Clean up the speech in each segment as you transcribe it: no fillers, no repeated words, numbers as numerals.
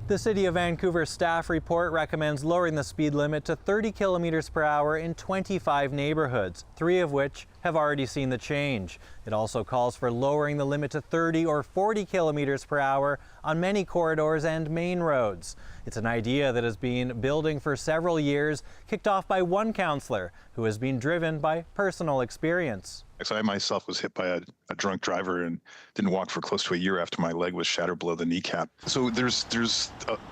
The City of Vancouver staff report recommends lowering the speed limit to 30 kilometers per hour in 25 neighborhoods, 3 of which have already seen the change. It also calls for lowering the limit to 30 or 40 kilometers per hour on many corridors and main roads. It's an idea that has been building for several years, kicked off by one councillor who has been driven by personal experience. So I myself was hit by a drunk driver and didn't walk for close to a year after my leg was shattered below the kneecap. So there's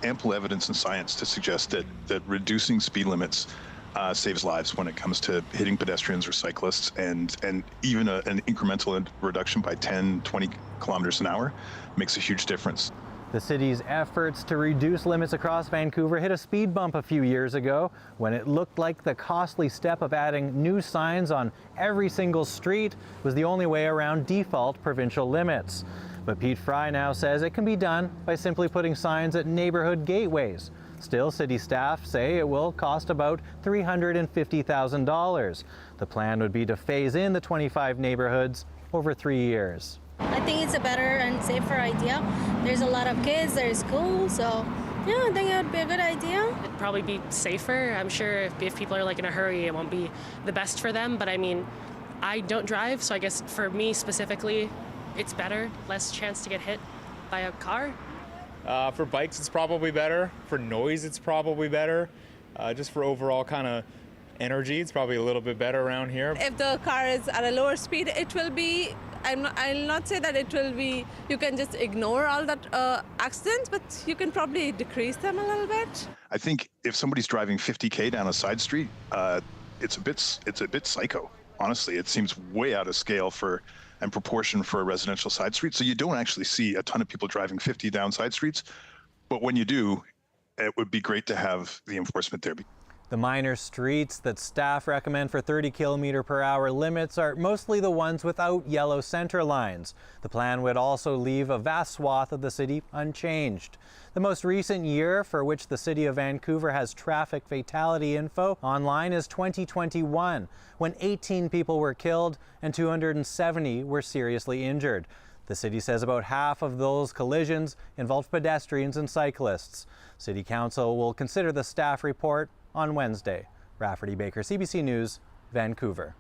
ample evidence in science to suggest that reducing speed limits saves lives when it comes to hitting pedestrians or cyclists, and even an incremental reduction by 10, 20 kilometers an hour makes a huge difference. The city's efforts to reduce limits across Vancouver hit a speed bump a few years ago when it looked like the costly step of adding new signs on every single street was the only way around default provincial limits. But Pete Fry now says it can be done by simply putting signs at neighborhood gateways. Still, city staff say it will cost about $350,000. The plan would be to phase in the 25 neighborhoods over 3 years. I think it's a better and safer idea. There's a lot of kids, there's school, so yeah, I think it would be a good idea. It'd probably be safer. I'm sure if people are like in a hurry, it won't be the best for them. But I mean, I don't drive, so I guess for me specifically, it's better. Less chance to get hit by a car. For bikes, it's probably better. For noise, it's probably better. Just for overall kind of energy, it's probably a little bit better around here. If the car is at a lower speed, it will be, I'll not say that it will be, you can just ignore all that accidents, but you can probably decrease them a little bit. I think if somebody's driving 50K down a side street, it's a bit psycho. Honestly, it seems way out of scale and proportion for a residential side street. So you don't actually see a ton of people driving 50 down side streets, but when you do, it would be great to have the enforcement there. The minor streets that staff recommend for 30 kilometer per hour limits are mostly the ones without yellow center lines. The plan would also leave a vast swath of the city unchanged. The most recent year for which the City of Vancouver has traffic fatality info online is 2021, when 18 people were killed and 270 were seriously injured. The city says about half of those collisions involved pedestrians and cyclists. City Council will consider the staff report on Wednesday. Rafferty Baker, CBC News, Vancouver.